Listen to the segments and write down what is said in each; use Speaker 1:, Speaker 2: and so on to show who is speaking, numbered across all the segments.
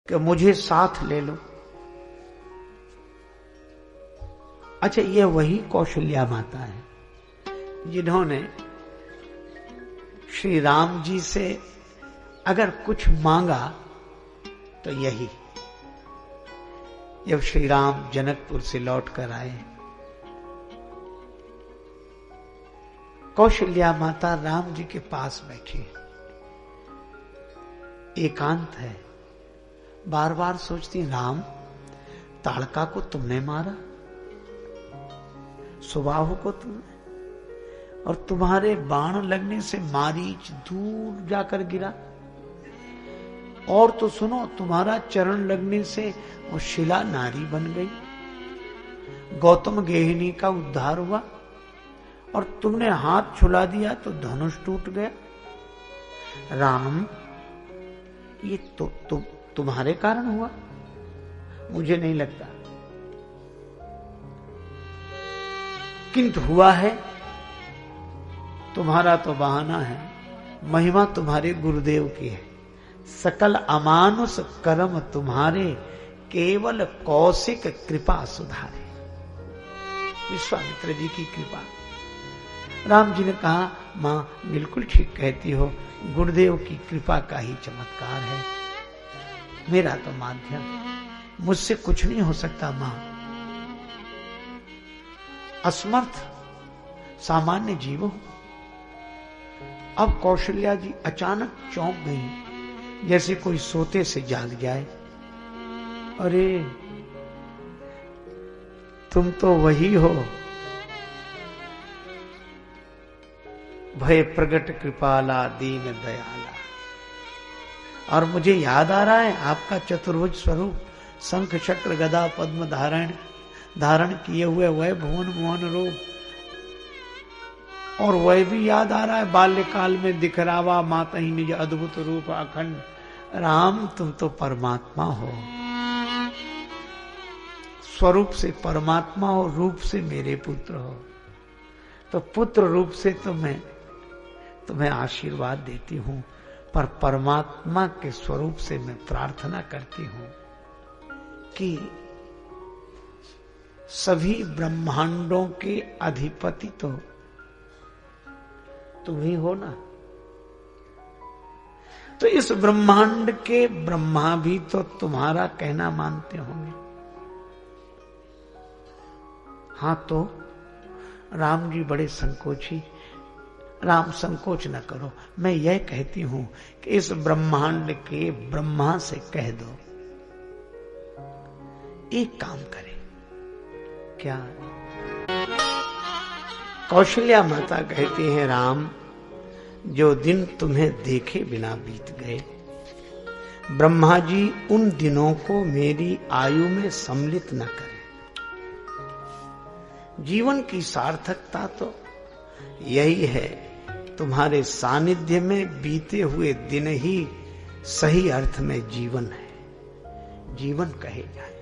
Speaker 1: कि मुझे साथ ले लो। अच्छा, ये वही कौशल्या माता है जिन्होंने श्री राम जी से अगर कुछ मांगा तो यही, जब श्री राम जनकपुर से लौट कर आए, कौशल्या माता राम जी के पास बैठी, एकांत है, बार बार सोचती, राम ताड़का को तुमने मारा, सुबाहु को तुमने, और तुम्हारे बाण लगने से मारीच दूर जाकर गिरा, और तो सुनो, तुम्हारा चरण लगने से वो शिला नारी बन गई, गौतम गेहिनी का उद्धार हुआ, और तुमने हाथ छुला दिया तो धनुष टूट गया। राम, ये तो तुम्हारे कारण हुआ, मुझे नहीं लगता, किंतु हुआ है। तुम्हारा तो बहाना है, महिमा तुम्हारे गुरुदेव की है, सकल अमानुष कर्म तुम्हारे, केवल कौशिक कृपा सुधारे। विश्वामित्र जी की कृपा। राम जी ने कहा, मां बिल्कुल ठीक कहती हो, गुरुदेव की कृपा का ही चमत्कार है, मेरा तो माध्यम, मुझसे कुछ नहीं हो सकता मां, असमर्थ सामान्य जीव हूं। अब कौशल्या जी अचानक चौंक गई, जैसे कोई सोते से जाग जाए। अरे तुम तो वही हो, भय प्रगट कृपाला दीन दयाला। और मुझे याद आ रहा है आपका चतुर्भुज स्वरूप, शंख चक्र गदा पद्म धारण किए हुए वह भुवन मोहन रूप, और वह भी याद आ रहा है बाल्यकाल में दिखरावा माता ही निज अद्भुत रूप अखंड। राम, तुम तो परमात्मा हो, स्वरूप से परमात्मा हो, रूप से मेरे पुत्र हो, तो पुत्र रूप से तो मैं तुम्हें आशीर्वाद देती हूं, पर परमात्मा के स्वरूप से मैं प्रार्थना करती हूं कि सभी ब्रह्मांडों के अधिपति तो तुम ही हो ना, तो इस ब्रह्मांड के ब्रह्मा भी तो तुम्हारा कहना मानते होंगे। हाँ, तो राम जी बड़े संकोची। राम, संकोच न करो, मैं यह कहती हूं कि इस ब्रह्मांड के ब्रह्मा से कह दो एक काम करे। क्या? कौशल्या माता कहती हैं, राम, जो दिन तुम्हें देखे बिना बीत गए, ब्रह्मा जी उन दिनों को मेरी आयु में सम्मिलित न करें। जीवन की सार्थकता तो यही है, तुम्हारे सानिध्य में बीते हुए दिन ही सही अर्थ में जीवन है, जीवन कहे जाए।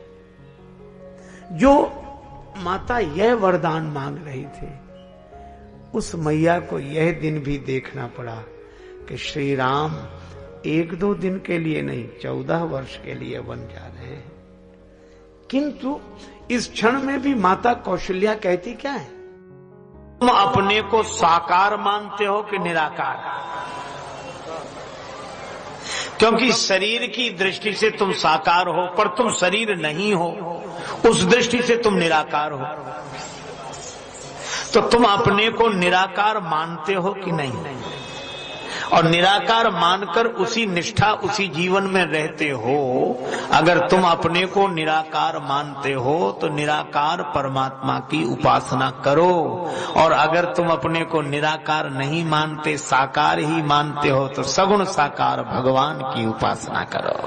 Speaker 1: जो माता यह वरदान मांग रही थी, उस मैया को यह दिन भी देखना पड़ा कि श्री राम 1-2 दिन के लिए नहीं, 14 वर्ष के लिए बन जा रहे हैं। किंतु इस क्षण में भी माता कौशल्या कहती क्या है? तुम अपने को साकार मानते हो कि निराकार? क्योंकि शरीर की दृष्टि से तुम साकार हो, पर तुम शरीर नहीं हो, उस दृष्टि से तुम निराकार हो। तो तुम अपने को निराकार मानते हो कि नहीं? और निराकार मानकर उसी निष्ठा, उसी जीवन में रहते हो। अगर तुम अपने को निराकार मानते हो तो निराकार परमात्मा की उपासना करो, और अगर तुम अपने को निराकार नहीं मानते, साकार ही मानते हो, तो सगुण साकार भगवान की उपासना करो।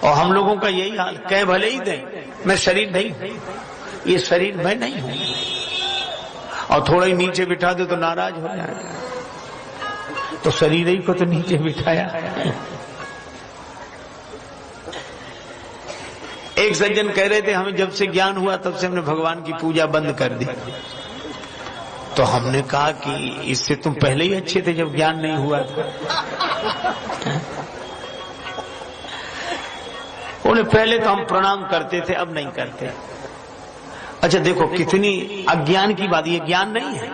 Speaker 1: और हम लोगों का यही हाल, कह भले ही दें मैं शरीर नहीं, ये शरीर मैं नहीं हूं, और थोड़ा ही नीचे बिठा दे तो नाराज हो जाए, तो शरीर ही को तो नीचे बिठाया। एक सज्जन कह रहे थे, हमें जब से ज्ञान हुआ तब से हमने भगवान की पूजा बंद कर दी। तो हमने कहा कि इससे तुम पहले ही अच्छे थे जब ज्ञान नहीं हुआ था। बोले पहले तो हम प्रणाम करते थे, अब नहीं करते। अच्छा देखो कितनी अज्ञान की बात, ये ज्ञान नहीं है।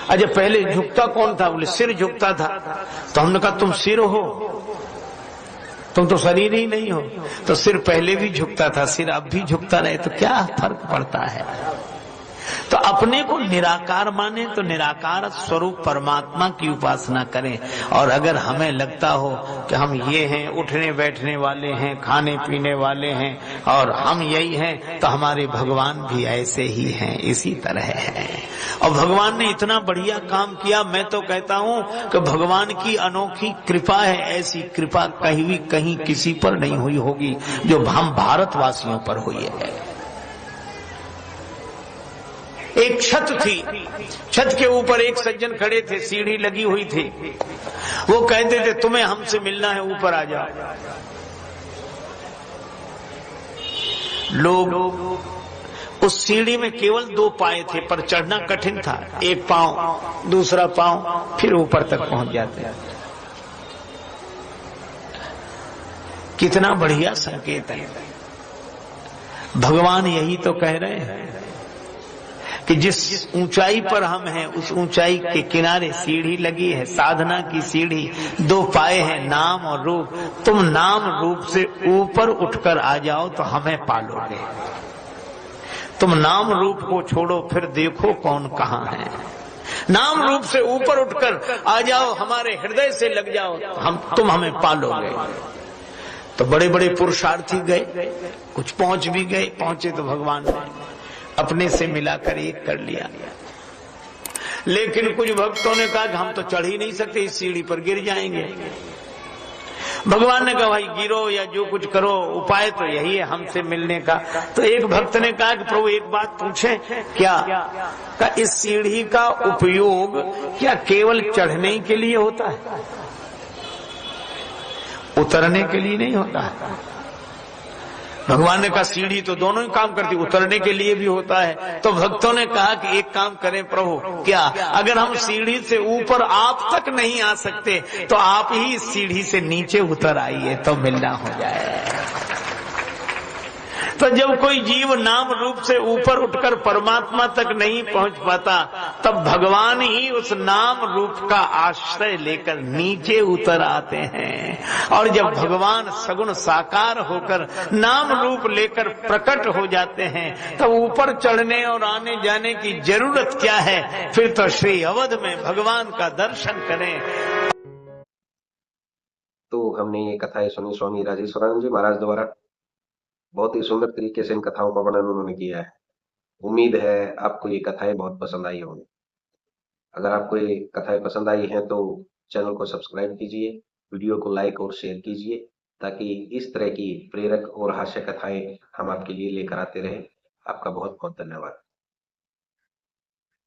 Speaker 1: अच्छा पहले झुकता कौन था? बोले सिर झुकता था। तो हमने कहा तुम सिर हो, तुम तो शरीर ही नहीं हो। तो सिर पहले भी झुकता था, सिर अब भी झुकता रहे तो क्या फर्क पड़ता है? तो अपने को निराकार माने तो निराकार स्वरूप परमात्मा की उपासना करें। और अगर हमें लगता हो कि हम ये हैं, उठने बैठने वाले हैं, खाने पीने वाले हैं और हम यही हैं, तो हमारे भगवान भी ऐसे ही हैं, इसी तरह हैं। और भगवान ने इतना बढ़िया काम किया, मैं तो कहता हूं कि भगवान की अनोखी कृपा है। ऐसी कृपा कहीं किसी पर नहीं हुई होगी जो हम भारतवासियों पर हुई है। एक छत थी, छत के ऊपर एक सज्जन खड़े थे, सीढ़ी लगी हुई थी। वो कहते थे तुम्हें हमसे मिलना है, ऊपर आ जाओ। लोग उस सीढ़ी में केवल 2 पाए थे, पर चढ़ना कठिन था। एक पांव, दूसरा पांव, फिर ऊपर तक पहुंच जाते। कितना बढ़िया संकेत है। भगवान यही तो कह रहे हैं कि जिस ऊंचाई पर हम हैं उस ऊंचाई के किनारे सीढ़ी लगी है, साधना की सीढ़ी। 2 पाए हैं, नाम और रूप। तुम नाम रूप से ऊपर उठकर आ जाओ तो हमें पालोगे। तुम नाम रूप को छोड़ो, फिर देखो कौन कहां है। नाम रूप से ऊपर उठकर आ जाओ, हमारे हृदय से लग जाओ, तुम हमें पालोगे। तो बड़े बड़े पुरुषार्थी गए, कुछ पहुंच भी गए, पहुंचे तो भगवान ने अपने से मिलाकर एक कर लिया। लेकिन कुछ भक्तों ने कहा कि हम तो चढ़ ही नहीं सकते, इस सीढ़ी पर गिर जाएंगे। भगवान ने कहा भाई गिरो या जो कुछ करो, उपाय तो यही है हमसे मिलने का। तो एक भक्त ने कहा कि प्रभु एक बात पूछे क्या? का इस सीढ़ी का उपयोग क्या केवल चढ़ने के लिए होता है, उतरने के लिए नहीं होता है? भगवान ने कहा सीढ़ी तो दोनों ही काम करती, उतरने के लिए भी होता है। तो भक्तों ने कहा कि एक काम करें प्रभु, क्या अगर हम सीढ़ी से ऊपर आप तक नहीं आ सकते तो आप ही इस सीढ़ी से नीचे उतर आइए तो मिलना हो जाए। तो जब कोई जीव नाम रूप से ऊपर उठकर परमात्मा तक नहीं पहुंच पाता, तब भगवान ही उस नाम रूप का आश्रय लेकर नीचे उतर आते हैं। और जब भगवान सगुण साकार होकर नाम रूप लेकर प्रकट हो जाते हैं, तब ऊपर चढ़ने और आने जाने की जरूरत क्या है? फिर तो श्री अवध में भगवान का दर्शन करें।
Speaker 2: तो हमने ये कथाएं सुनी स्वामी राजेश्वरानंद जी महाराज द्वारा। बहुत ही सुंदर तरीके से इन कथाओं का वर्णन उन्होंने किया है। उम्मीद है आपको ये कथाएं बहुत पसंद आई होंगी। अगर आपको ये कथाएं पसंद आई हैं तो चैनल को सब्सक्राइब कीजिए, वीडियो को लाइक और शेयर कीजिए, ताकि इस तरह की प्रेरक और हास्य कथाएं हम आपके लिए लेकर आते रहें। आपका बहुत बहुत धन्यवाद।